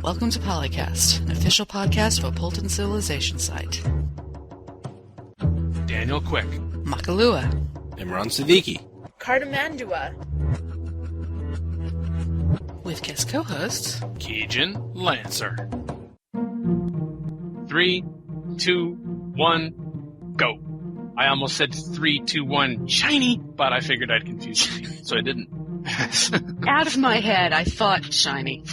Welcome to PolyCast, an official podcast of Apolyton Civilization Site. Daniel Quick. Makahlua. Imran Siddiqui. Cartimandua. With guest co-hosts Keygen Lancer. 3, 2, 1, go. I almost said 3, 2, 1, shiny, but I figured I'd confuse you, so I didn't. out of my head, I thought shiny.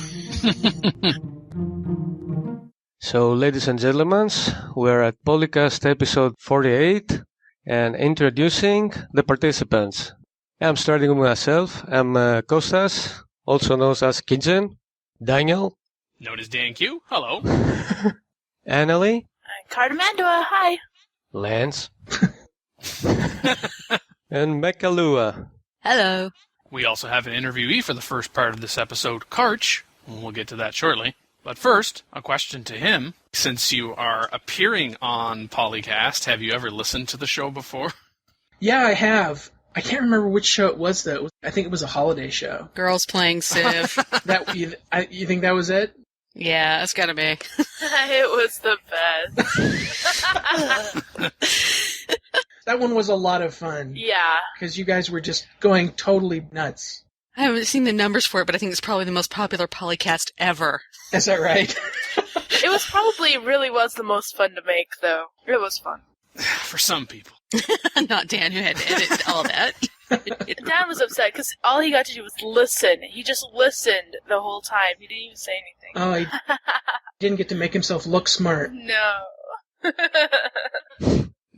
So, ladies and gentlemen, we're at PolyCast episode 48 and introducing the participants. I'm starting with myself. I'm Costas, also known as Keygen. Daniel. Known as DanQ. Hello. Annalee. Cartimandua. Hi. Lance. And Makahlua. Hello. We also have an interviewee for the first part of this episode, Carch. We'll get to that shortly. But first, a question to him. Since you are appearing on PolyCast, have you ever listened to the show before? Yeah, I have. I can't remember which show it was, though. I think it was a holiday show. Girls playing Civ. You think that was it? Yeah, it's gotta be. It was the best. That one was a lot of fun. Yeah. Because you guys were just going totally nuts. I haven't seen the numbers for it, but I think it's probably the most popular PolyCast ever. Is that right? It was really was the most fun to make, though. It was fun. For some people. Not Dan, who had to edit all that. Dan was upset because all he got to do was listen. He just listened the whole time. He didn't even say anything. Oh, he didn't get to make himself look smart. No.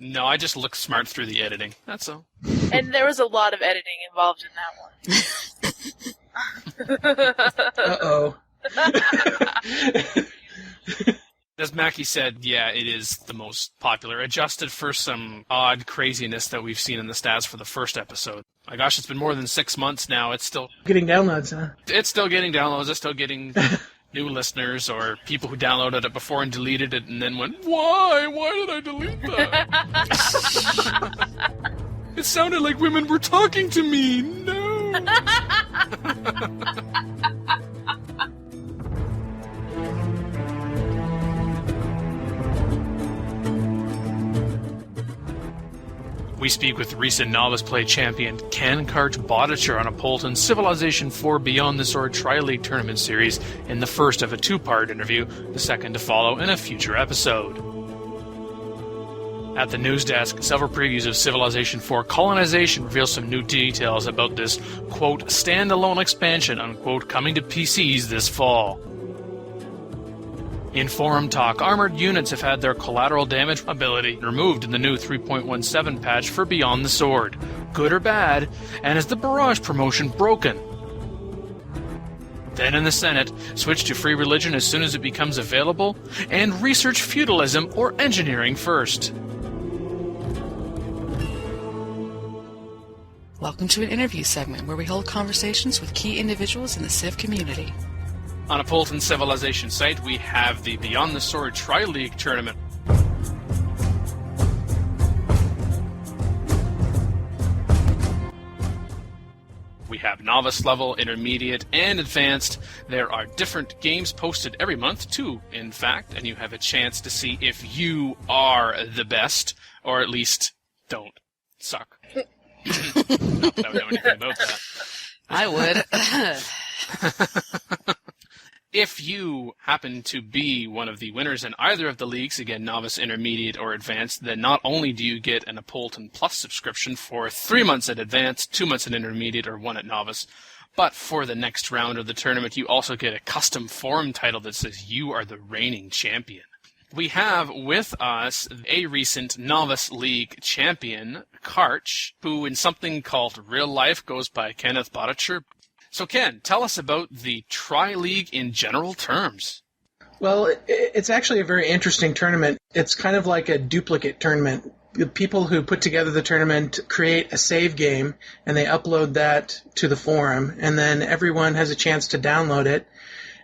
No, I just look smart through the editing. That's all. And there was a lot of editing involved in that one. Uh-oh. As Mackie said, yeah, it is the most popular, adjusted for some odd craziness that we've seen in the stats for the first episode. My gosh, it's been more than 6 months now. It's still Getting downloads, huh? It's still getting downloads. It's still getting new listeners or people who downloaded it before and deleted it and then went, why? Why did I delete that? It sounded like women were talking to me. No. We speak with recent novice play champion Carch Baudicher on Apolyton Civilization 4 Beyond the Sword Tri-League Tournament Series in the first of a two-part interview, the second to follow in a future episode. At the news desk, several previews of Civilization 4 Colonization reveal some new details about this, quote, standalone expansion, unquote, coming to PCs this fall. In forum talk, armored units have had their collateral damage ability removed in the new 3.17 patch for Beyond the Sword. Good or bad, and is the Barrage promotion broken? Then in the Senate, switch to free religion as soon as it becomes available, and research feudalism or engineering first. Welcome to an interview segment where we hold conversations with key individuals in the Civ community. On Apolyton Civilization Site, we have the Beyond the Sword Tri-League Tournament. We have Novice Level, Intermediate, and Advanced. There are different games posted every month, too, in fact, and you have a chance to see if you are the best, or at least don't suck. Not that I would know anything about that. I would. If you happen to be one of the winners in either of the leagues, again, Novice, Intermediate, or Advanced, then not only do you get an Apolyton Plus subscription for 3 months at Advanced, 2 months at Intermediate, or 1 at Novice, but for the next round of the tournament, you also get a custom forum title that says you are the reigning champion. We have with us a recent Novice League champion, Carch, who in something called Real Life goes by Kenneth Baudicher. So Ken, tell us about the Tri-League in general terms. Well, it's actually a very interesting tournament. It's kind of like a duplicate tournament. The people who put together the tournament create a save game, and they upload that to the forum, and then everyone has a chance to download it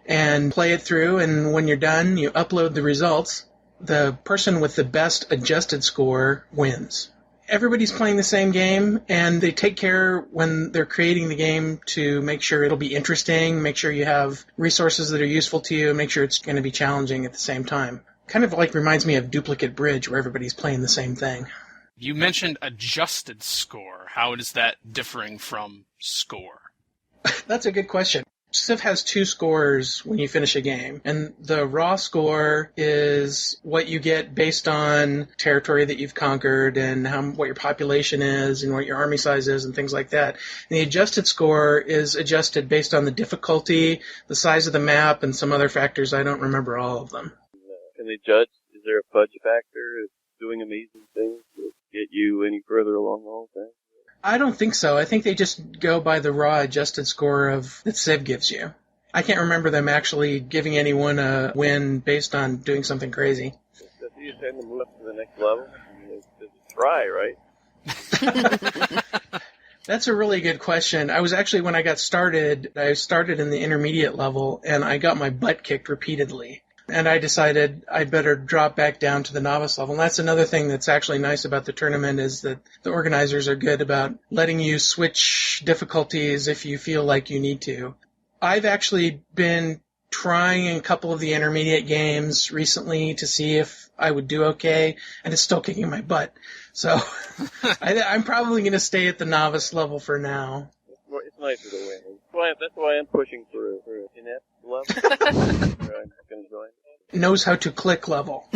and play it through, and when you're done, you upload the results. The person with the best adjusted score wins. everybody's playing the same game, and they take care when they're creating the game to make sure it'll be interesting, make sure you have resources that are useful to you, and make sure it's going to be challenging at the same time. Kind of like reminds me of Duplicate Bridge, where everybody's playing the same thing. You mentioned adjusted score. How is that differing from score? That's a good question. Civ has 2 scores when you finish a game, and the raw score is what you get based on territory that you've conquered and what your population is and what your army size is and things like that. And the adjusted score is adjusted based on the difficulty, the size of the map, and some other factors. I don't remember all of them. Can they judge? Is there a fudge factor? Is doing amazing things to get you any further along the whole thing? I don't think so. I think they just go by the raw adjusted score that Civ gives you. I can't remember them actually giving anyone a win based on doing something crazy. Does he intend to move up to the next level? I mean, it's a try, right? That's a really good question. I was actually, when I started in the intermediate level, and I got my butt kicked repeatedly. And I decided I'd better drop back down to the novice level. And that's another thing that's actually nice about the tournament is that the organizers are good about letting you switch difficulties if you feel like you need to. I've actually been trying a couple of the intermediate games recently to see if I would do okay, and it's still kicking my butt. So I'm probably going to stay at the novice level for now. It's nicer to win. That's why I'm pushing for an inept level. I'm going to join. Knows how to click level.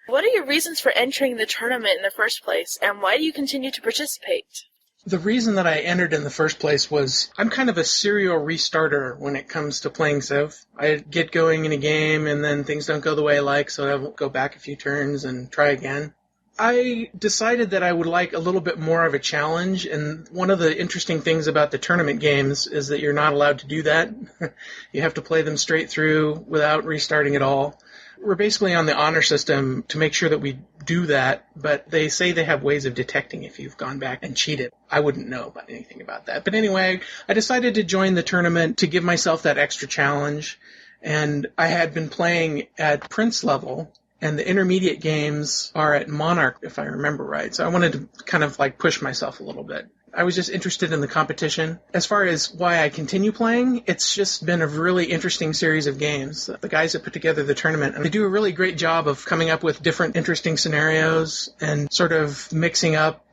What are your reasons for entering the tournament in the first place, and why do you continue to participate? The reason that I entered in the first place was I'm kind of a serial restarter when it comes to playing Civ. I get going in a game, and then things don't go the way I like, so I will go back a few turns and try again. I decided that I would like a little bit more of a challenge, and one of the interesting things about the tournament games is that you're not allowed to do that. You have to play them straight through without restarting at all. We're basically on the honor system to make sure that we do that, but they say they have ways of detecting if you've gone back and cheated. I wouldn't know about anything about that. But anyway, I decided to join the tournament to give myself that extra challenge, and I had been playing at Prince level, and the intermediate games are at Monarch, if I remember right. So I wanted to kind of like push myself a little bit. I was just interested in the competition. As far as why I continue playing, it's just been a really interesting series of games. The guys that put together the tournament, they do a really great job of coming up with different interesting scenarios and sort of mixing up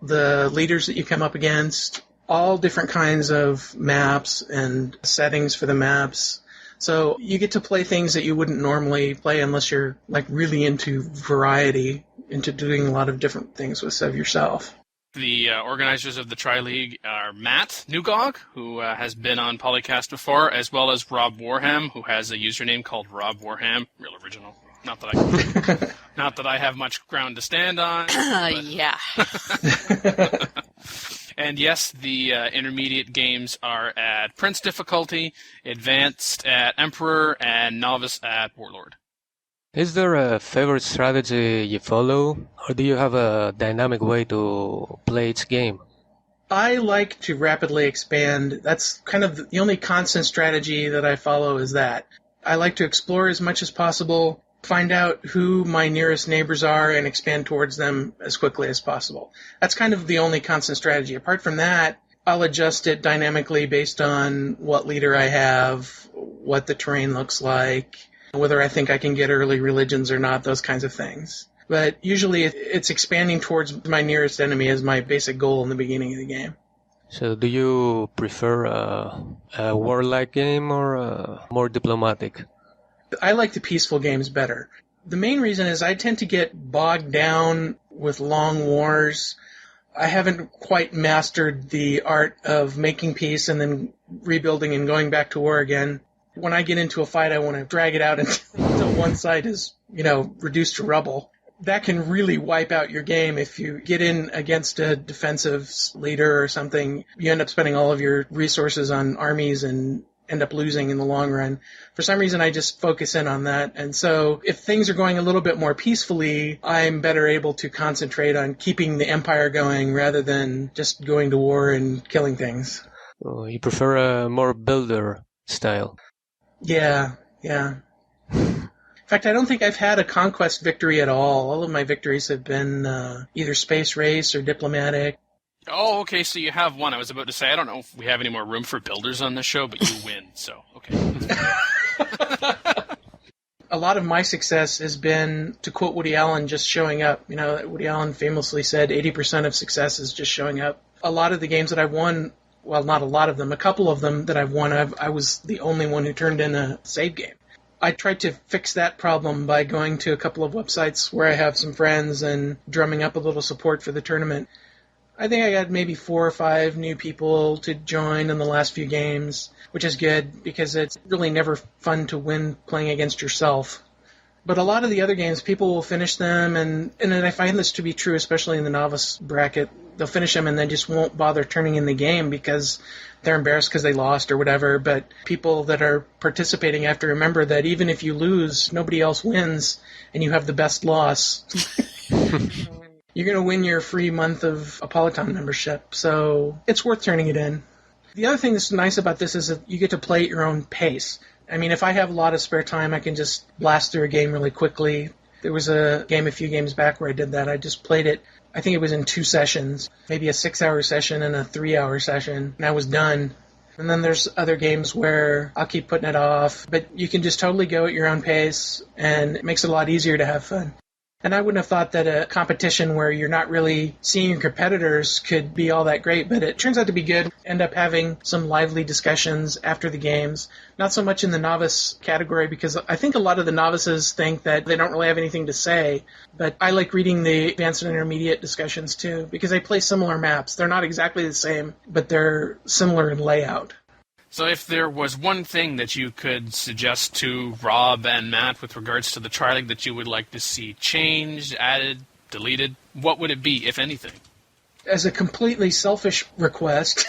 the leaders that you come up against, all different kinds of maps and settings for the maps. So you get to play things that you wouldn't normally play unless you're like really into variety, into doing a lot of different things with Civ yourself. The organizers of the Tri-League are Matt Newgog, who has been on PolyCast before, as well as Rob Warham, who has a username called Rob Warham. Real original. Not that I have much ground to stand on. Yeah. And yes, the intermediate games are at Prince difficulty, advanced at Emperor, and novice at Warlord. Is there a favorite strategy you follow, or do you have a dynamic way to play each game? I like to rapidly expand. That's kind of the only constant strategy that I follow is that. I like to explore as much as possible, find out who my nearest neighbors are, and expand towards them as quickly as possible. That's kind of the only constant strategy. Apart from that, I'll adjust it dynamically based on what leader I have, what the terrain looks like, whether I think I can get early religions or not, those kinds of things. But usually it's expanding towards my nearest enemy as my basic goal in the beginning of the game. So do you prefer a warlike game or a more diplomatic? I like the peaceful games better. The main reason is I tend to get bogged down with long wars. I haven't quite mastered the art of making peace and then rebuilding and going back to war again. When I get into a fight, I want to drag it out until one side is, reduced to rubble. That can really wipe out your game if you get in against a defensive leader or something. You end up spending all of your resources on armies and end up losing in the long run. For some reason, I just focus in on that. And so if things are going a little bit more peacefully, I'm better able to concentrate on keeping the empire going rather than just going to war and killing things. Oh, you prefer a more builder style? Yeah. In fact, I don't think I've had a conquest victory at all. All of my victories have been either space race or diplomatic. Oh, okay, so you have one. I was about to say, I don't know if we have any more room for builders on this show, but you win, so, okay. A lot of my success has been, to quote Woody Allen, just showing up. You know, Woody Allen famously said 80% of success is just showing up. A lot of the games that I've won, well, not a lot of them, a couple of them that I've won, I was the only one who turned in a save game. I tried to fix that problem by going to a couple of websites where I have some friends and drumming up a little support for the tournament. I think I got maybe 4 or 5 new people to join in the last few games, which is good because it's really never fun to win playing against yourself. But a lot of the other games, people will finish them, and I find this to be true, especially in the novice bracket. They'll finish them and they just won't bother turning in the game because they're embarrassed because they lost or whatever. But people that are participating have to remember that even if you lose, nobody else wins, and you have the best loss. You're going to win your free month of Apolyton membership, so it's worth turning it in. The other thing that's nice about this is that you get to play at your own pace. I mean, if I have a lot of spare time, I can just blast through a game really quickly. There was a game a few games back where I did that. I just played it, I think it was in 2 sessions, maybe a 6-hour session and a 3-hour session, and I was done. And then there's other games where I'll keep putting it off, but you can just totally go at your own pace, and it makes it a lot easier to have fun. And I wouldn't have thought that a competition where you're not really seeing your competitors could be all that great, but it turns out to be good. End up having some lively discussions after the games. Not so much in the novice category, because I think a lot of the novices think that they don't really have anything to say. But I like reading the advanced and intermediate discussions too, because they play similar maps. They're not exactly the same, but they're similar in layout. So if there was one thing that you could suggest to Rob and Matt with regards to the Tri-League that you would like to see changed, added, deleted, what would it be, if anything? As a completely selfish request...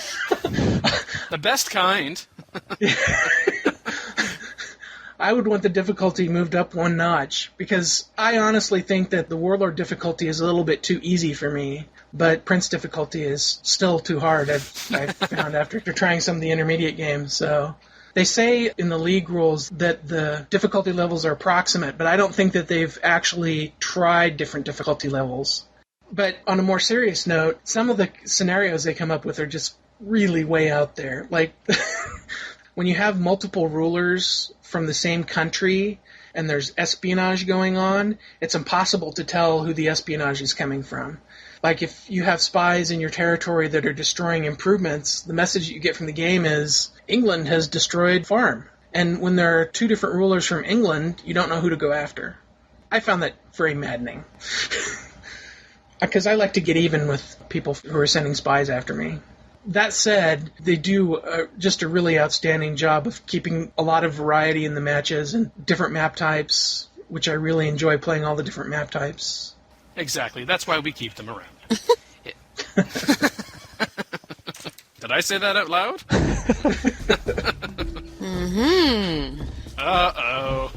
The best kind. I would want the difficulty moved up 1 notch, because I honestly think that the Warlord difficulty is a little bit too easy for me, but Prince difficulty is still too hard, I've found after trying some of the intermediate games. So they say in the League rules that the difficulty levels are approximate, but I don't think that they've actually tried different difficulty levels. But on a more serious note, some of the scenarios they come up with are just really way out there. Like, when you have multiple rulers from the same country and there's espionage going on, it's impossible to tell who the espionage is coming from. Like, if you have spies in your territory that are destroying improvements, the message you get from the game is, England has destroyed farm. And when there are 2 different rulers from England, you don't know who to go after. I found that very maddening. Because I like to get even with people who are sending spies after me. That said, they do just a really outstanding job of keeping a lot of variety in the matches and different map types, which I really enjoy playing all the different map types. Exactly. That's why we keep them around. Did I say that out loud? Mm-hmm. Uh-oh.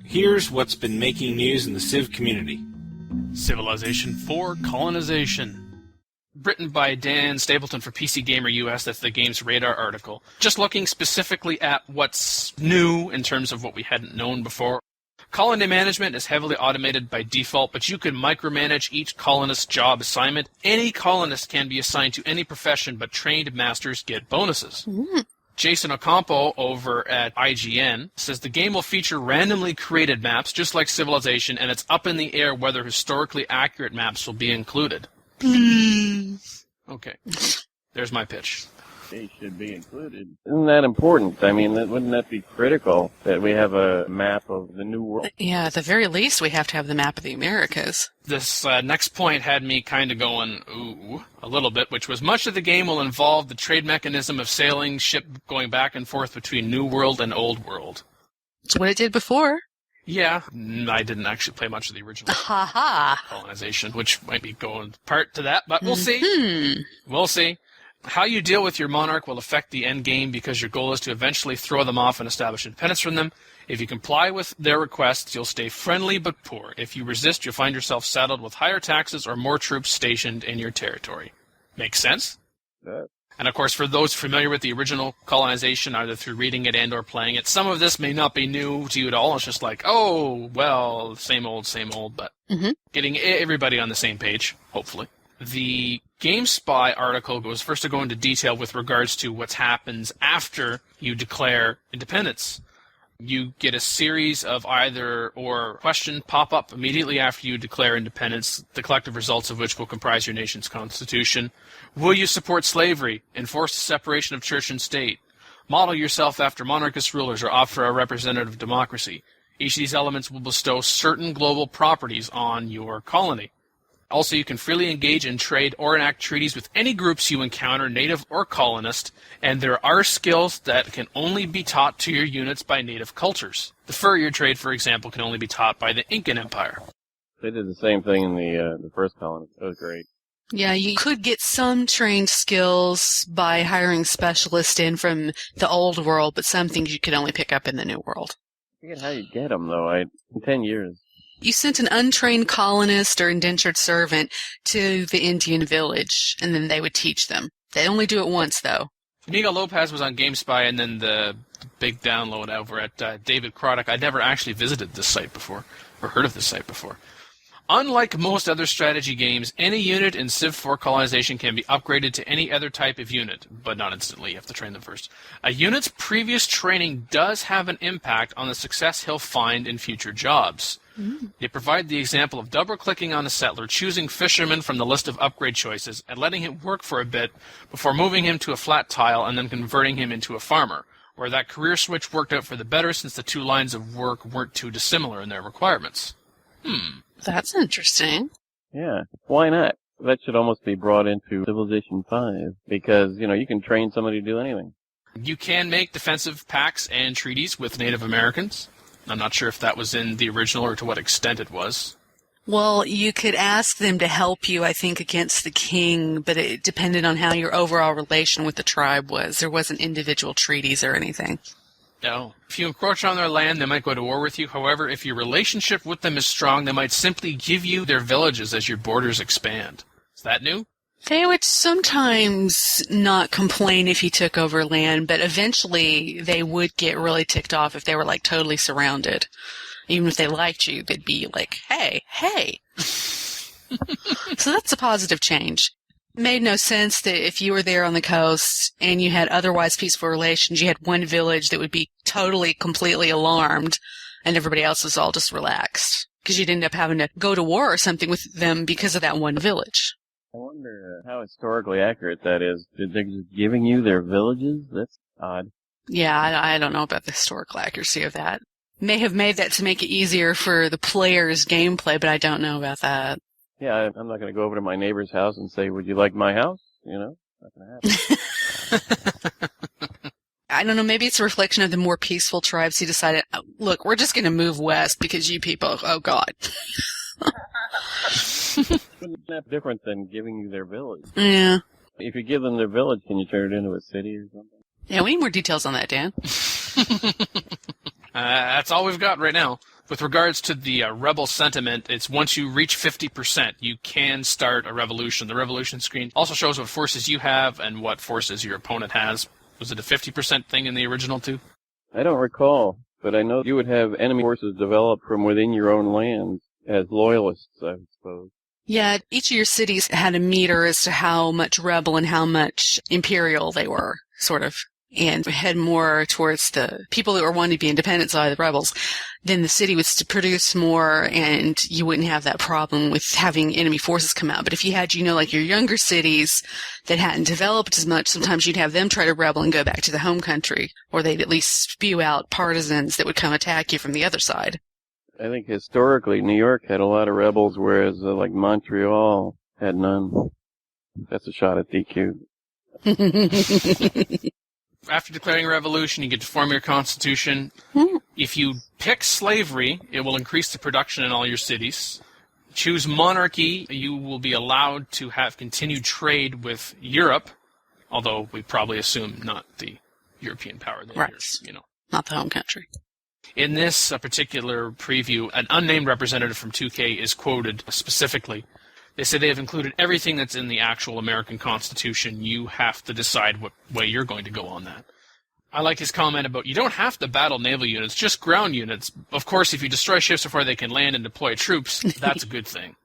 Here's what's been making news in the Civ community. Civilization 4 Colonization. Written by Dan Stapleton for PC Gamer US, that's the Games Radar article. Just looking specifically at what's new in terms of what we hadn't known before. Colony management is heavily automated by default, but you can micromanage each colonist's job assignment. Any colonist can be assigned to any profession, but trained masters get bonuses. Mm. Jason Ocampo over at IGN says the game will feature randomly created maps, just like Civilization, and it's up in the air whether historically accurate maps will be included. Please. Okay. There's my pitch. They should be included. Isn't that important? I mean, wouldn't that be critical that we have a map of the New World? Yeah, at the very least, we have to have the map of the Americas. This next point had me kind of going, ooh, a little bit, which was much of the game will involve the trade mechanism of sailing ship going back and forth between New World and Old World. It's what it did before. Yeah, I didn't actually play much of the original Colonization, which might be going part to that, but we'll see. We'll see. How you deal with your monarch will affect the end game because your goal is to eventually throw them off and establish independence from them. If you comply with their requests, you'll stay friendly but poor. If you resist, you'll find yourself saddled with higher taxes or more troops stationed in your territory. Makes sense? Yeah. And of course, for those familiar with the original colonization, either through reading it and or playing it, some of this may not be new to you at all. It's just like, oh, well, same old, but getting everybody on the same page, hopefully. The GameSpy article goes first to go into detail with regards to what happens after you declare independence. You get a series of either or questions pop up immediately after you declare independence, the collective results of which will comprise your nation's constitution. Will you support slavery, enforce the separation of church and state, model yourself after monarchist rulers, or opt for a representative democracy? Each of these elements will bestow certain global properties on your colony. Also, you can freely engage in trade or enact treaties with any groups you encounter, native or colonist, and there are skills that can only be taught to your units by native cultures. The furrier trade, for example, can only be taught by the Incan Empire. They did the same thing in the first colony. That was great. Yeah, you could get some trained skills by hiring specialists in from the old world, but some things you could only pick up in the new world. I forget how you get them, though. In 10 years. You sent an untrained colonist or indentured servant to the Indian village, and then they would teach them. They only do it once, though. Miguel Lopez was on GameSpy, and then the big download over at David Croddock. I'd never actually visited this site before, or heard of this site before. Unlike most other strategy games, any unit in Civ 4 colonization can be upgraded to any other type of unit, but not instantly. You have to train them first. A unit's previous training does have an impact on the success he'll find in future jobs. They provide the example of double-clicking on a settler, choosing fisherman from the list of upgrade choices, and letting him work for a bit before moving him to a flat tile and then converting him into a farmer, where that career switch worked out for the better since the two lines of work weren't too dissimilar in their requirements. That's interesting. Yeah, why not? That should almost be brought into Civilization 5, because, you can train somebody to do anything. You can make defensive pacts and treaties with Native Americans. I'm not sure if that was in the original or to what extent it was. Well, you could ask them to help you, I think, against the king, but it depended on how your overall relation with the tribe was. There wasn't individual treaties or anything. No. If you encroach on their land, they might go to war with you. However, if your relationship with them is strong, they might simply give you their villages as your borders expand. Is that new? They would sometimes not complain if you took over land, but eventually they would get really ticked off if they were, totally surrounded. Even if they liked you, they'd be like, hey. So that's a positive change. It made no sense that if you were there on the coast and you had otherwise peaceful relations, you had one village that would be totally, completely alarmed, and everybody else was all just relaxed. Because you'd end up having to go to war or something with them because of that one village. I wonder how historically accurate that is. They're just giving you their villages? That's odd. Yeah, I don't know about the historical accuracy of that. May have made that to make it easier for the player's gameplay, but I don't know about that. Yeah, I'm not going to go over to my neighbor's house and say, would you like my house? Not going to happen. I don't know, maybe it's a reflection of the more peaceful tribes who decided, look, we're just going to move west because you people, oh God. Wouldn't that different than giving you their village? Yeah. If you give them their village, can you turn it into a city or something? Yeah, we need more details on that, Dan. That's all we've got right now. With regards to the rebel sentiment, it's once you reach 50%, you can start a revolution. The revolution screen also shows what forces you have and what forces your opponent has. Was it a 50% thing in the original, too? I don't recall, but I know you would have enemy forces develop from within your own lands as loyalists, I suppose. Yeah, each of your cities had a meter as to how much rebel and how much imperial they were, sort of. And head more towards the people that were wanting to be independent side of the rebels, then the city would produce more and you wouldn't have that problem with having enemy forces come out. But if you had, your younger cities that hadn't developed as much, sometimes you'd have them try to rebel and go back to the home country, or they'd at least spew out partisans that would come attack you from the other side. I think historically New York had a lot of rebels, whereas Montreal had none. That's a shot at DQ. After declaring a revolution, you get to form your constitution. If you pick slavery, it will increase the production in all your cities. Choose monarchy, you will be allowed to have continued trade with Europe. Although we probably assume not the European power that Right. is, Not the home country. In this particular preview, an unnamed representative from 2K is quoted specifically. They say they have included everything that's in the actual American Constitution. You have to decide what way you're going to go on that. I like his comment about, you don't have to battle naval units, just ground units. Of course, if you destroy ships before they can land and deploy troops, that's a good thing.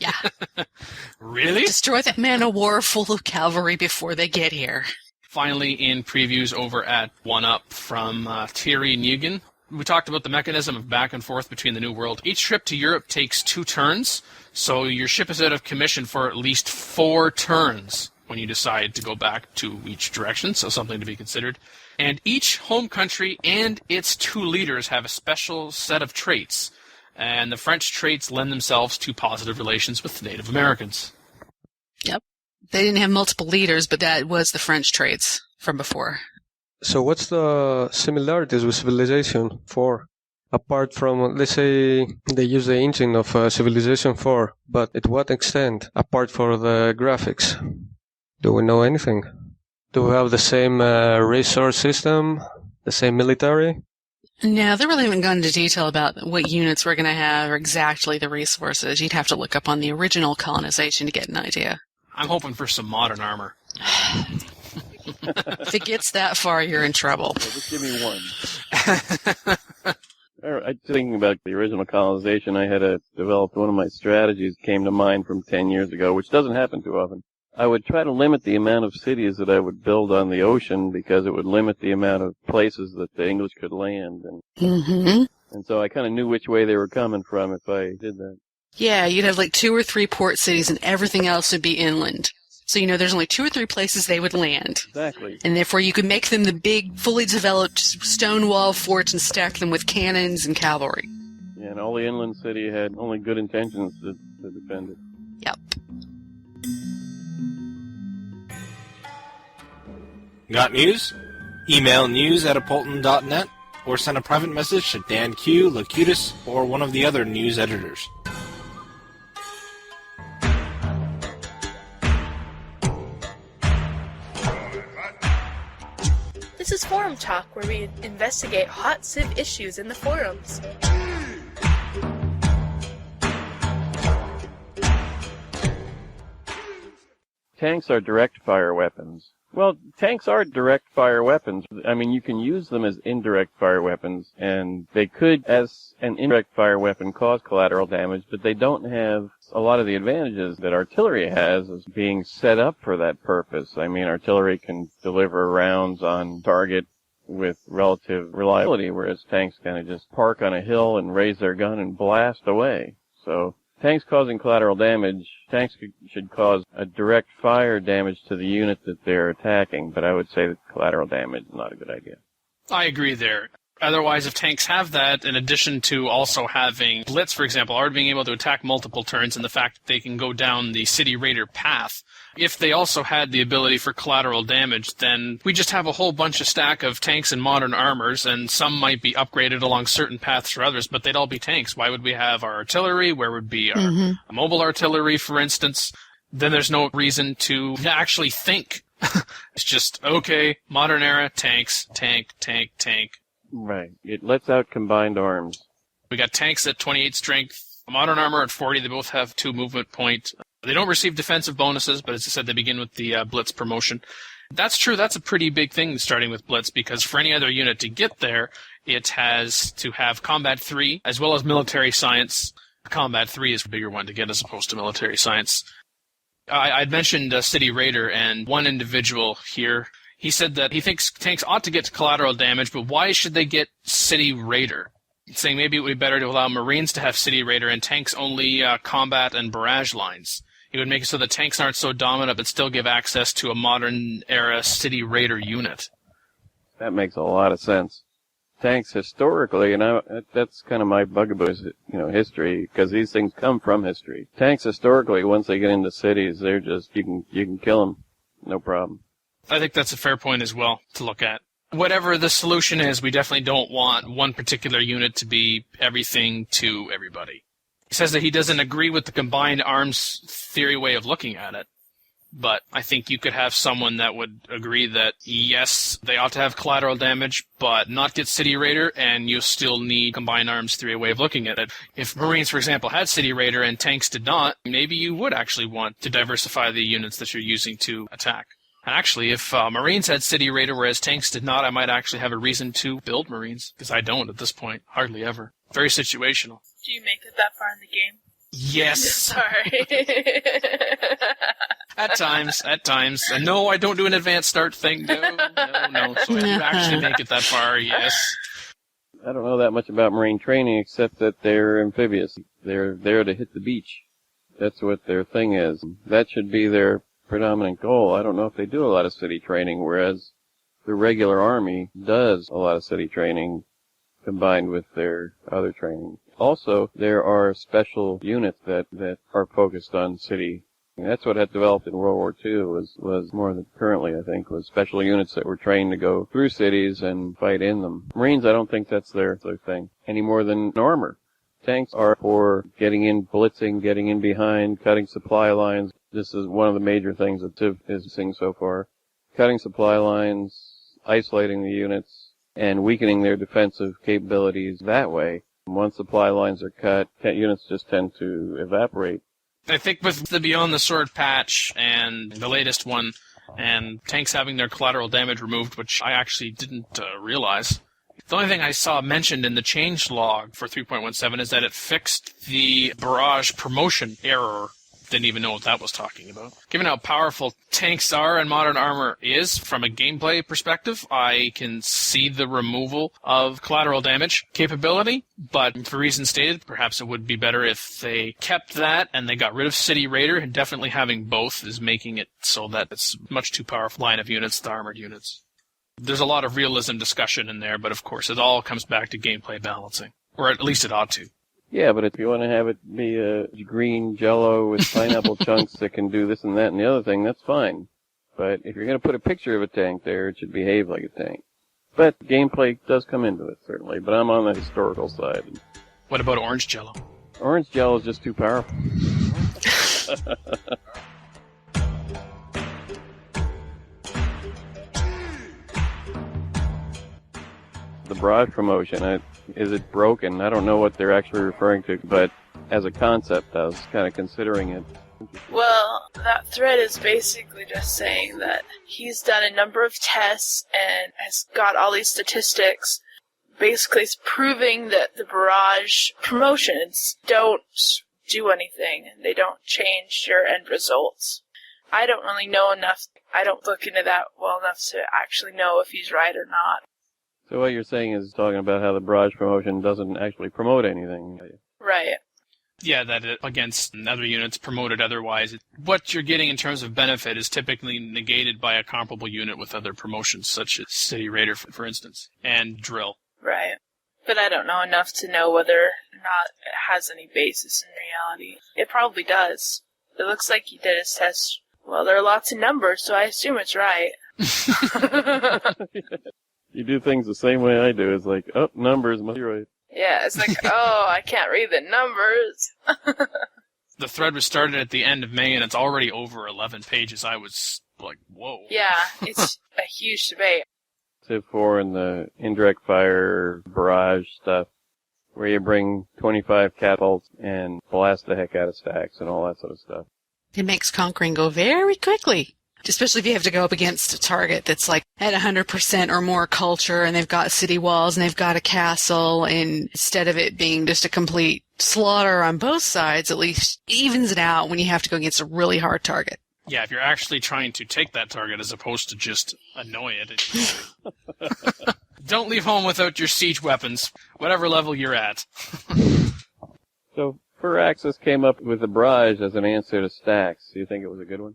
Yeah. Really? Destroy that man of war full of cavalry before they get here. Finally, in previews over at 1UP from Thierry Nguyen, we talked about the mechanism of back and forth between the New World. Each trip to Europe takes 2 turns, so your ship is out of commission for at least 4 turns when you decide to go back to each direction, so something to be considered. And each home country and its 2 leaders have a special set of traits, and the French traits lend themselves to positive relations with Native Americans. Yep. They didn't have multiple leaders, but that was the French traits from before. So what's the similarities with Civilization 4? Apart from, let's say, they use the engine of Civilization 4, but at what extent, apart from the graphics? Do we know anything? Do we have the same resource system, the same military? No, they really haven't gone into detail about what units we're going to have or exactly the resources. You'd have to look up on the original colonization to get an idea. I'm hoping for some modern armor. If it gets that far, you're in trouble. Yeah, just give me one. I thinking about the original colonization, I had developed one of my strategies came to mind from 10 years ago, which doesn't happen too often. I would try to limit the amount of cities that I would build on the ocean because it would limit the amount of places that the English could land. And so I kind of knew which way they were coming from if I did that. Yeah, you'd have like 2 or 3 port cities and everything else would be inland. So, there's only 2 or 3 places they would land. Exactly. And therefore you could make them the big, fully developed stone wall forts and stack them with cannons and cavalry. Yeah, and all the inland city had only good intentions to defend it. Yep. Got news? Email news@apolyton.net or send a private message to DanQ, Locutus, or one of the other news editors. This is Forum Talk, where we investigate hot Civ issues in the forums. Tanks are direct fire weapons. Well, tanks are direct fire weapons. I mean, you can use them as indirect fire weapons, and they could, as an indirect fire weapon, cause collateral damage, but they don't have a lot of the advantages that artillery has as being set up for that purpose. I mean, artillery can deliver rounds on target with relative reliability, whereas tanks kind of just park on a hill and raise their gun and blast away. So tanks causing collateral damage, tanks should cause a direct fire damage to the unit that they're attacking, but I would say that collateral damage is not a good idea. I agree there. Otherwise, if tanks have that, in addition to also having Blitz, for example, or being able to attack multiple turns and the fact that they can go down the City Raider path, if they also had the ability for collateral damage, then we just have a whole bunch of stack of tanks and modern armors, and some might be upgraded along certain paths for others, but they'd all be tanks. Why would we have our artillery? Where would be our mobile artillery, for instance? Then there's no reason to actually think. It's just, okay, modern era, tanks, tank. Right. It lets out combined arms. We got tanks at 28 strength, modern armor at 40. They both have 2 movement point. They don't receive defensive bonuses, but as I said, they begin with the Blitz promotion. That's true. That's a pretty big thing starting with Blitz, because for any other unit to get there, it has to have Combat 3 as well as Military Science. Combat 3 is a bigger one to get as opposed to Military Science. I'd mentioned City Raider, and one individual here, he said that he thinks tanks ought to get collateral damage, but why should they get City Raider? He's saying maybe it would be better to allow Marines to have City Raider and tanks only combat and barrage lines. It would make it so that tanks aren't so dominant but still give access to a modern-era City Raider unit. That makes a lot of sense. Tanks historically, and that's kind of my bugaboo is, history, because these things come from history. Tanks historically, once they get into cities, they're just, you can kill them, no problem. I think that's a fair point as well to look at. Whatever the solution is, we definitely don't want one particular unit to be everything to everybody. He says that he doesn't agree with the combined arms theory way of looking at it. But I think you could have someone that would agree that, yes, they ought to have collateral damage, but not get City Raider, and you still need Combined Arms 3 way of looking at it. If Marines, for example, had City Raider and tanks did not, maybe you would actually want to diversify the units that you're using to attack. And actually, if Marines had City Raider whereas tanks did not, I might actually have a reason to build Marines, because I don't at this point. Hardly ever. Very situational. Do you make it that far in the game? Yes. Sorry. At times. And no, I don't do an advanced start thing. No. So I do actually make it that far, yes. I don't know that much about Marine training except that they're amphibious. They're there to hit the beach. That's what their thing is. That should be their predominant goal. I don't know if they do a lot of city training, whereas the regular army does a lot of city training combined with their other training. Also, there are special units that are focused on city. And that's what had developed in World War II was more than currently, I think, was special units that were trained to go through cities and fight in them. Marines, I don't think that's their thing, any more than armor. Tanks are for getting in, blitzing, getting in behind, cutting supply lines. This is one of the major things that Civ is seeing so far. Cutting supply lines, isolating the units, and weakening their defensive capabilities that way. Once supply lines are cut, units just tend to evaporate. I think with the Beyond the Sword patch and the latest one, and tanks having their collateral damage removed, which I actually didn't realize. The only thing I saw mentioned in the change log for 3.17 is that it fixed the barrage promotion error. Didn't even know what that was talking about. Given how powerful tanks are and modern armor is from a gameplay perspective, I can see the removal of collateral damage capability, but for reasons stated, perhaps it would be better if they kept that and they got rid of City Raider, and definitely having both is making it so that it's much too powerful line of units, the armored units. There's a lot of realism discussion in there, but of course it all comes back to gameplay balancing, or at least it ought to. Yeah, but if you want to have it be a green Jello with pineapple chunks that can do this and that and the other thing, that's fine. But if you're going to put a picture of a tank there, it should behave like a tank. But gameplay does come into it, certainly. But I'm on the historical side. What about orange Jello? Orange Jello is just too powerful. The barrage promotion, is it broken? I don't know what they're actually referring to, but as a concept, I was kind of considering it. Well, that thread is basically just saying that he's done a number of tests and has got all these statistics. Basically, it's proving that the barrage promotions don't do anything. They don't change your end results. I don't really know enough. I don't look into that well enough to actually know if he's right or not. So what you're saying is talking about how the barrage promotion doesn't actually promote anything. Right. Yeah, that it, against other units promoted otherwise. What you're getting in terms of benefit is typically negated by a comparable unit with other promotions, such as City Raider, for instance, and Drill. Right. But I don't know enough to know whether or not it has any basis in reality. It probably does. It looks like he did his test. Well, there are lots of numbers, so I assume it's right. You do things the same way I do. It's like, oh, numbers must be right. Yeah, it's like, oh, I can't read the numbers. The thread was started at the end of May, and it's already over 11 pages. I was like, whoa. Yeah, it's a huge debate. Civ 4 and the indirect fire barrage stuff, where you bring 25 catapults and blast the heck out of stacks and all that sort of stuff. It makes conquering go very quickly. Especially if you have to go up against a target that's like at 100% or more culture, and they've got city walls and they've got a castle, and instead of it being just a complete slaughter on both sides, at least evens it out when you have to go against a really hard target. Yeah, if you're actually trying to take that target as opposed to just annoy it. Don't leave home without your siege weapons, whatever level you're at. So, Firaxis came up with the barrage as an answer to stacks. Do you think it was a good one?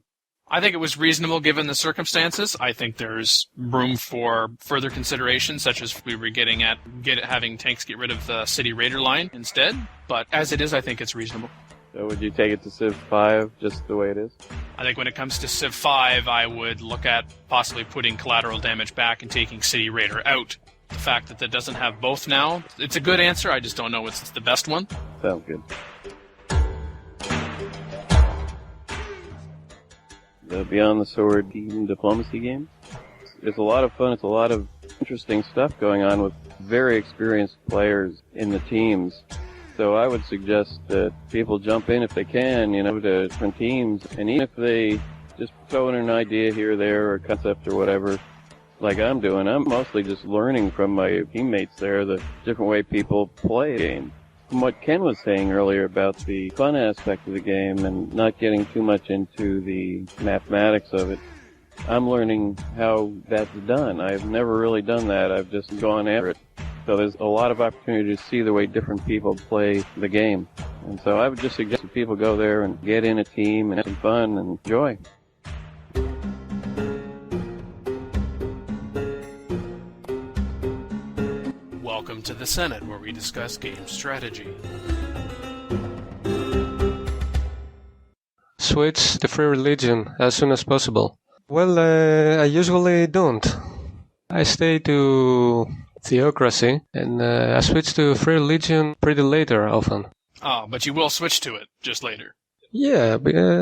I think it was reasonable given the circumstances. I think there's room for further consideration, such as we were getting at having tanks get rid of the City Raider line instead. But as it is, I think it's reasonable. So would you take it to Civ 5 just the way it is? I think when it comes to Civ 5, I would look at possibly putting collateral damage back and taking City Raider out. The fact that doesn't have both now, it's a good answer. I just don't know it's the best one. Sounds good. the Beyond the Sword team diplomacy game. It's a lot of fun. It's a lot of interesting stuff going on with very experienced players in the teams. So I would suggest that people jump in if they can, to different teams. And even if they just throw in an idea here or there or a concept or whatever, like I'm doing, I'm mostly just learning from my teammates there the different way people play a game. From what Ken was saying earlier about the fun aspect of the game and not getting too much into the mathematics of it, I'm learning how that's done. I've never really done that. I've just gone after it. So there's a lot of opportunity to see the way different people play the game. And so I would just suggest that people go there and get in a team and have some fun and enjoy. Welcome to the Senate, where we discuss game strategy. Switch to free religion as soon as possible. Well, I usually don't. I stay to theocracy, and I switch to free religion pretty later often. Oh, but you will switch to it just later. Yeah,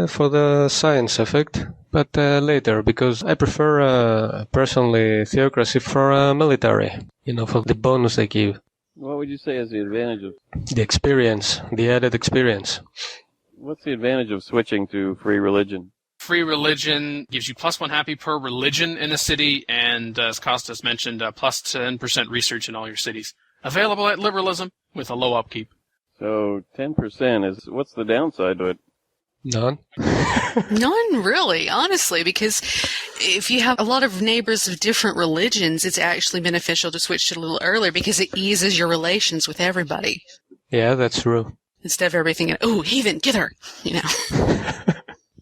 for the science effect, but later, because I prefer personally theocracy for military, for the bonus they give. What would you say is the advantage of... The experience, the added experience. What's the advantage of switching to free religion? Free religion gives you +1 happy per religion in a city, and as Costas mentioned, plus 10% research in all your cities. Available at liberalism with a low upkeep. So 10% is... What's the downside to it? None. None, really, honestly, because if you have a lot of neighbors of different religions, it's actually beneficial to switch to a little earlier because it eases your relations with everybody. Yeah, that's true. Instead of everything, oh, heathen, get her,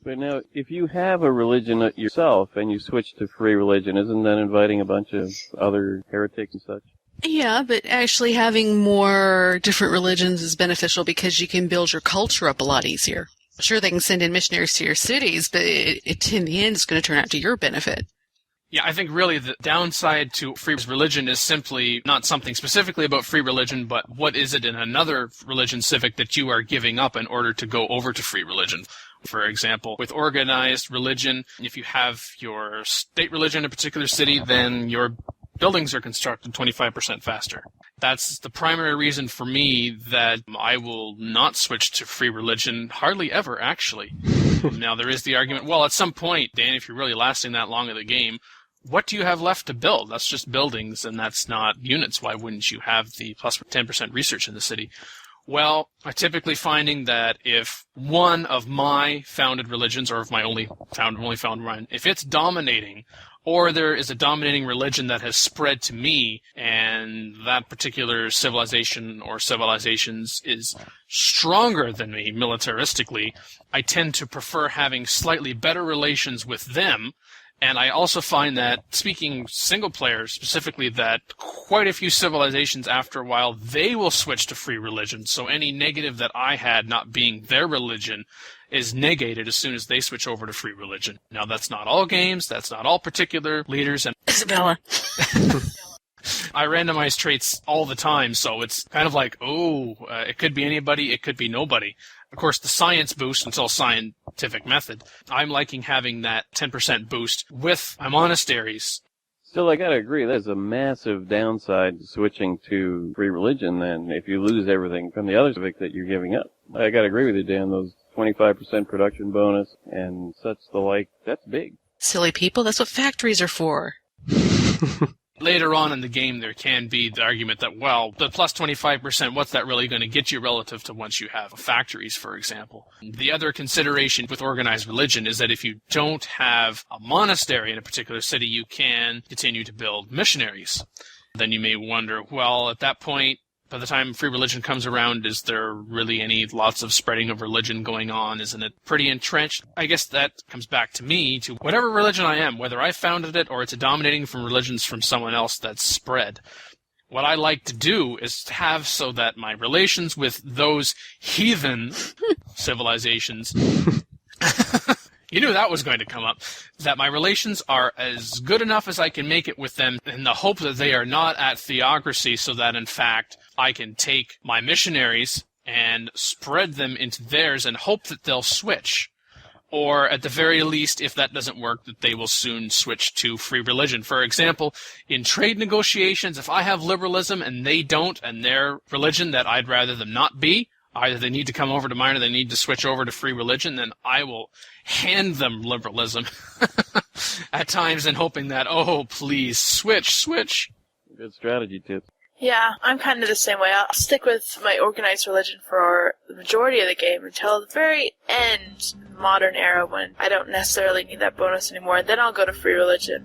But now, if you have a religion yourself and you switch to free religion, isn't that inviting a bunch of other heretics and such? Yeah, but actually having more different religions is beneficial because you can build your culture up a lot easier. Sure, they can send in missionaries to your cities, but in the end, it's going to turn out to your benefit. Yeah, I think really the downside to free religion is simply not something specifically about free religion, but what is it in another religion civic that you are giving up in order to go over to free religion? For example, with organized religion, if you have your state religion in a particular city, then your buildings are constructed 25% faster. That's the primary reason for me that I will not switch to free religion, hardly ever, actually. Now, there is the argument, well, at some point, Dan, if you're really lasting that long in the game, what do you have left to build? That's just buildings, and that's not units. Why wouldn't you have the plus 10% research in the city? Well, I'm typically finding that if one of my founded religions, or if my only found one, if it's dominating, or there is a dominating religion that has spread to me, and that particular civilization or civilizations is stronger than me militaristically, I tend to prefer having slightly better relations with them. And I also find that, speaking single player specifically, that quite a few civilizations after a while, they will switch to free religion. So any negative that I had not being their religion is negated as soon as they switch over to free religion. Now, that's not all games, that's not all particular leaders. And Isabella. I randomize traits all the time, so it's kind of like, it could be anybody, it could be nobody. Of course, the science boost, it's all scientific method. I'm liking having that 10% boost with my monasteries. Still, I gotta agree, there's a massive downside to switching to free religion then, if you lose everything from the other civic that you're giving up. I gotta agree with you, Dan, those 25% production bonus and such the like, that's big. Silly people, that's what factories are for. Later on in the game, there can be the argument that, well, the plus 25%, what's that really going to get you relative to once you have factories, for example? The other consideration with organized religion is that if you don't have a monastery in a particular city, you can continue to build missionaries. Then you may wonder, well, at that point, by the time free religion comes around, is there really any lots of spreading of religion going on? Isn't it pretty entrenched? I guess that comes back to me, to whatever religion I am, whether I founded it or it's a dominating from religions from someone else that's spread. What I like to do is to have so that my relations with those heathen civilizations... You knew that was going to come up. That my relations are as good enough as I can make it with them in the hope that they are not at theocracy, so that, in fact, I can take my missionaries and spread them into theirs and hope that they'll switch. Or at the very least, if that doesn't work, that they will soon switch to free religion. For example, in trade negotiations, if I have liberalism and they don't, and their religion that I'd rather them not be, either they need to come over to mine or they need to switch over to free religion, then I will hand them liberalism at times and hoping that, oh, please, switch. Good strategy tip. Yeah, I'm kind of the same way. I'll stick with my organized religion for the majority of the game until the very end, modern era, when I don't necessarily need that bonus anymore, and then I'll go to free religion.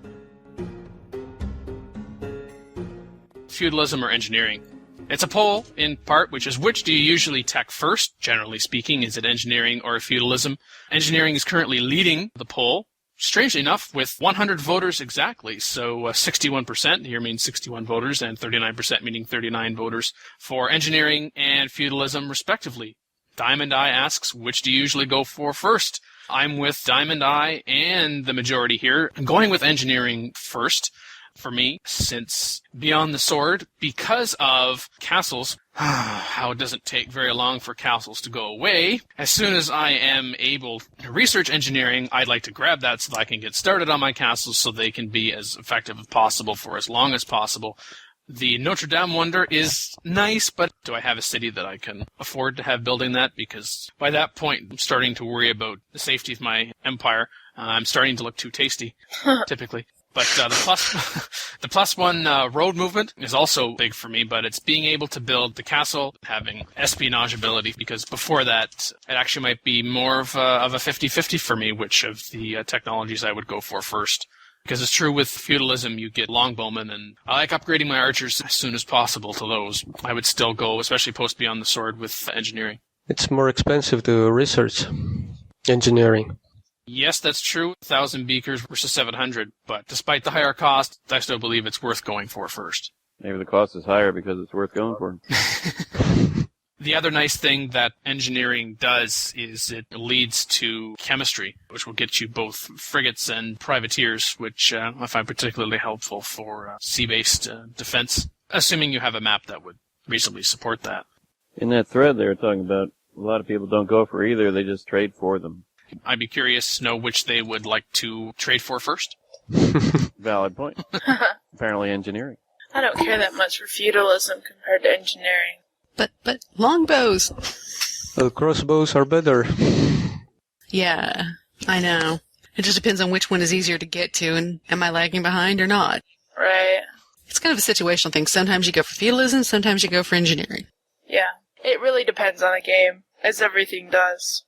Feudalism or engineering? It's a poll, in part, which is which do you usually tech first? Generally speaking, is it engineering or feudalism? Engineering is currently leading the poll, strangely enough, with 100 voters exactly. So 61% here means 61 voters, and 39% meaning 39 voters for engineering and feudalism, respectively. Diamond Eye asks, which do you usually go for first? I'm with Diamond Eye and the majority here. I'm going with engineering first for me, since Beyond the Sword, because of castles, how it doesn't take very long for castles to go away. As soon as I am able to research engineering, I'd like to grab that so that I can get started on my castles so they can be as effective as possible for as long as possible. The Notre Dame wonder is nice, but do I have a city that I can afford to have building that? Because by that point, I'm starting to worry about the safety of my empire. I'm starting to look too tasty, typically. But the plus one road movement is also big for me, but it's being able to build the castle, having espionage ability, because before that, it actually might be more of a 50-50 for me, which of the technologies I would go for first. Because it's true with feudalism, you get longbowmen, and I like upgrading my archers as soon as possible to those. I would still go, especially post Beyond the Sword, with engineering. It's more expensive to research engineering. Yes, that's true. 1,000 beakers versus 700. But despite the higher cost, I still believe it's worth going for first. Maybe the cost is higher because it's worth going for. The other nice thing that engineering does is it leads to chemistry, which will get you both frigates and privateers, which I find particularly helpful for sea-based defense, assuming you have a map that would reasonably support that. In that thread they were talking about, a lot of people don't go for either, they just trade for them. I'd be curious to know which they would like to trade for first. Valid point. Apparently engineering. I don't care that much for feudalism compared to engineering. But longbows. Well, crossbows are better. Yeah, I know. It just depends on which one is easier to get to, and am I lagging behind or not? Right. It's kind of a situational thing. Sometimes you go for feudalism, sometimes you go for engineering. Yeah. It really depends on the game, as everything does.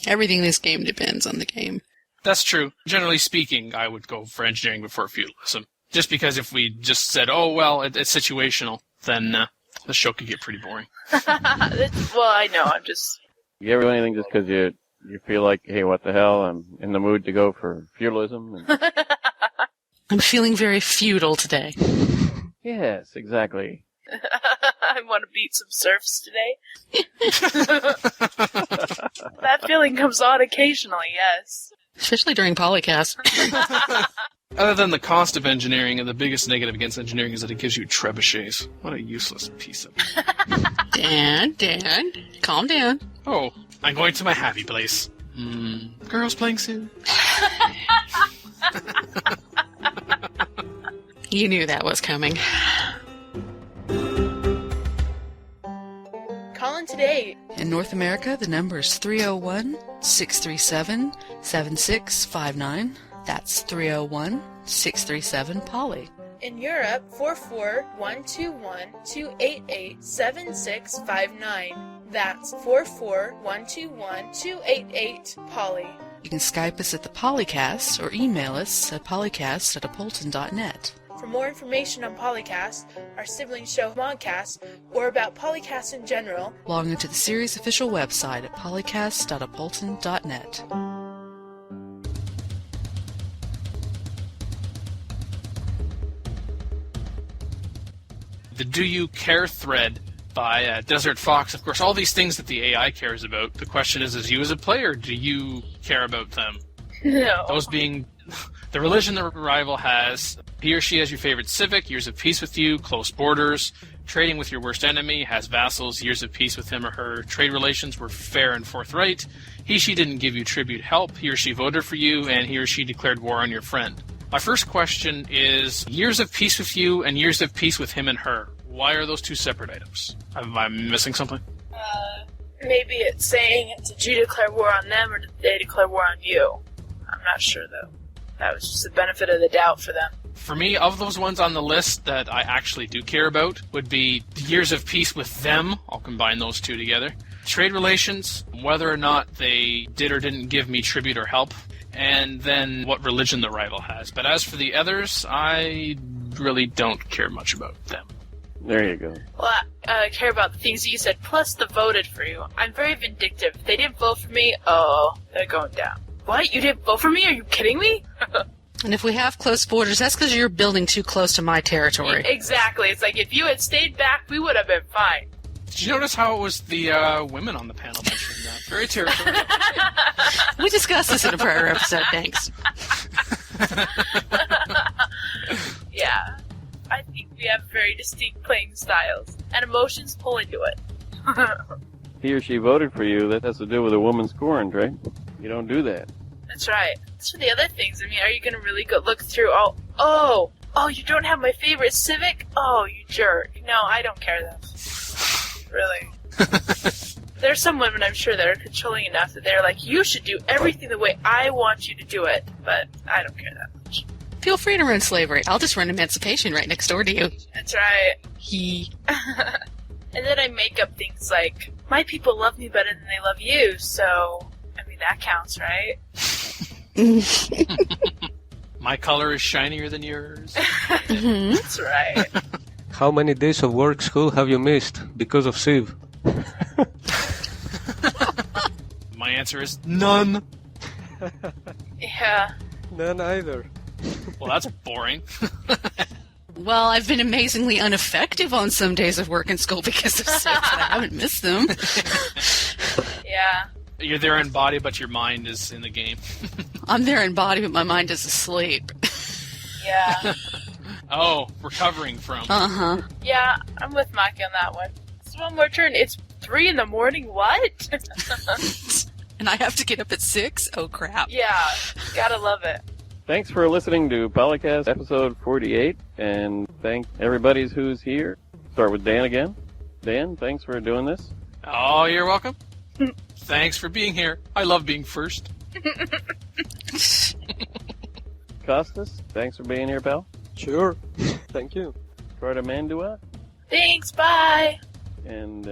Everything in this game depends on the game. That's true. Generally speaking, I would go for engineering before feudalism. Just because if we just said, oh, well, it's situational, then the show could get pretty boring. Well, I know, I'm just... You ever do anything just because you feel like, hey, what the hell, I'm in the mood to go for feudalism? And... I'm feeling very feudal today. Yes, exactly. I want to beat some serfs today. That feeling comes on occasionally, yes. Especially during PolyCast. Other than the cost of engineering, and the biggest negative against engineering is that it gives you trebuchets. What a useless piece of... Dan, calm down. Oh, I'm going to my happy place. Girls playing soon. You knew that was coming. Call in today. In North America, the number is 301-637-7659. That's 301-637-POLY. In Europe, 44121-288-7659. That's 44121-288-POLY. You can Skype us at the PolyCast or email us at polycast@apolyton.net. For more information on PolyCast, our sibling show ModCast, or about PolyCast in general, log into the series official website at polycast.apolyton.net. The Do You Care thread by Desert Fox. Of course, all these things that the AI cares about. The question is you as a player, do you care about them? no. Those being the religion the rival has. He or she has your favorite civic, years of peace with you, close borders, Trading with your worst enemy, has vassals, years of peace with him or her. Trade relations were fair and forthright. She didn't give you tribute help. He or she voted for you, and he or she declared war on your friend. My first question is, years of peace with you and years of peace with him and her. Why are those two separate items? Am I missing something? Maybe it's saying, did you declare war on them or did they declare war on you? I'm not sure, though. That was just the benefit of the doubt for them. For me, of those ones on the list that I actually do care about would be years of peace with them. I'll combine those two together. Trade relations, whether or not they did or didn't give me tribute or help. And then what religion the rival has. But as for the others, I really don't care much about them. There you go. Well, I care about the things you said, plus the voted for you. I'm very vindictive. If they didn't vote for me, they're going down. What? You didn't vote for me? Are you kidding me? And if we have close borders, that's because you're building too close to my territory. Exactly. It's like, if you had stayed back, we would have been fine. Did you notice how it was the women on the panel mentioning that? Very territorial. We discussed this in a prior episode, thanks. Yeah. I think we have very distinct playing styles, and emotions pull into it. He or she voted for you. That has to do with a woman scorned, right? You don't do that. That's right. As for the other things, I mean, are you going to really go look through you don't have my favorite Civic? Oh, you jerk. No, I don't care then. Really. There's some women, I'm sure, that are controlling enough that they're like, you should do everything the way I want you to do it, but I don't care that much. Feel free to run slavery. I'll just run emancipation right next door to you. That's right. He. And then I make up things like, my people love me better than they love you, so, I mean, that counts, right? My color is shinier than yours. That's right. How many days of work school have you missed because of Civ? My answer is none. Yeah. None either. Well, that's boring. Well, I've been amazingly ineffective on some days of work in school because of Civ, but I haven't missed them. Yeah. You're there in body, but your mind is in the game. I'm there in body, but my mind is asleep. Yeah. Oh, recovering from. Uh-huh. Yeah, I'm with Maki on that one. It's one more turn. It's 3 a.m. What? And I have to get up at 6? Oh, crap. Yeah, gotta love it. Thanks for listening to PolyCast episode 48, and thank everybody who's here. Start with Dan again. Dan, thanks for doing this. Oh, you're welcome. Thanks for being here. I love being first. Costas, thanks for being here, pal. Sure. Thank you. Cartimandua, Thanks, bye. and,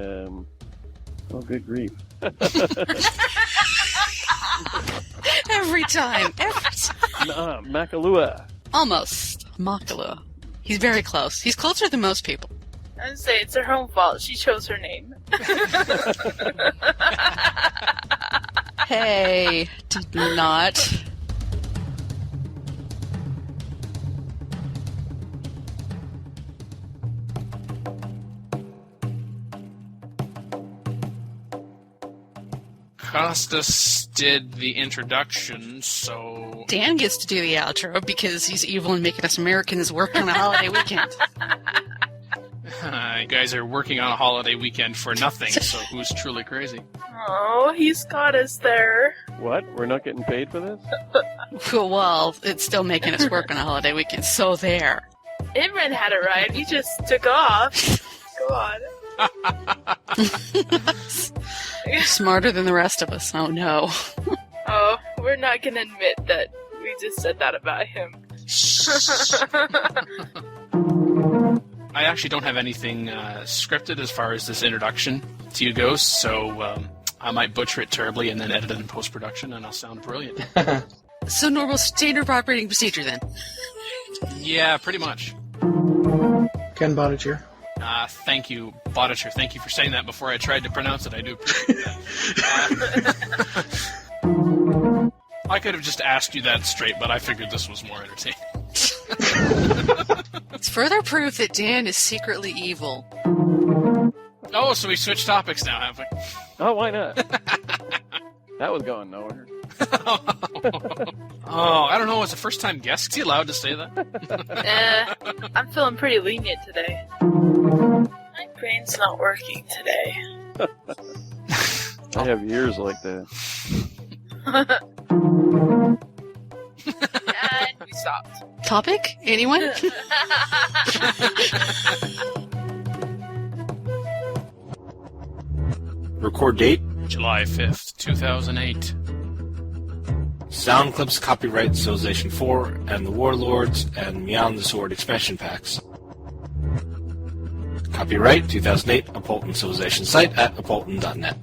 good grief. Every time. Makahlua. Almost. Makahlua. He's very close. He's closer than most people. I'd say it's her own fault. She chose her name. Hey, did not. Costas did the introduction, so... Dan gets to do the outro because he's evil and making us Americans work on a holiday weekend. You guys are working on a holiday weekend for nothing, so who's truly crazy? Oh, he's got us there. What? We're not getting paid for this? Well, it's still making us work on a holiday weekend, so there. Imran had it right. He just took off. Go on. Smarter than the rest of us. Oh, no. Oh, we're not going to admit that we just said that about him. I actually don't have anything scripted as far as this introduction to you goes, so I might butcher it terribly and then edit it in post-production, and I'll sound brilliant. So normal standard operating procedure, then. Yeah, pretty much. Ken Baudicher. Thank you, Baudicher. Thank you for saying that before I tried to pronounce it. I do appreciate that. I could have just asked you that straight, but I figured this was more entertaining. It's further proof that Dan is secretly evil. Oh, so we switched topics now, have we? Oh, why not? That was going nowhere. Oh, I don't know. As a first-time guest, is he allowed to say that? I'm feeling pretty lenient today. Brain's not working today. I have ears like that. And we stopped. Topic? Anyone? Record date, July 5th, 2008. sound clips copyright Civilization 4 and the Warlords and Beyond the Sword expansion packs. Copyright 2008 Apolyton Civilization Site at apolyton.net.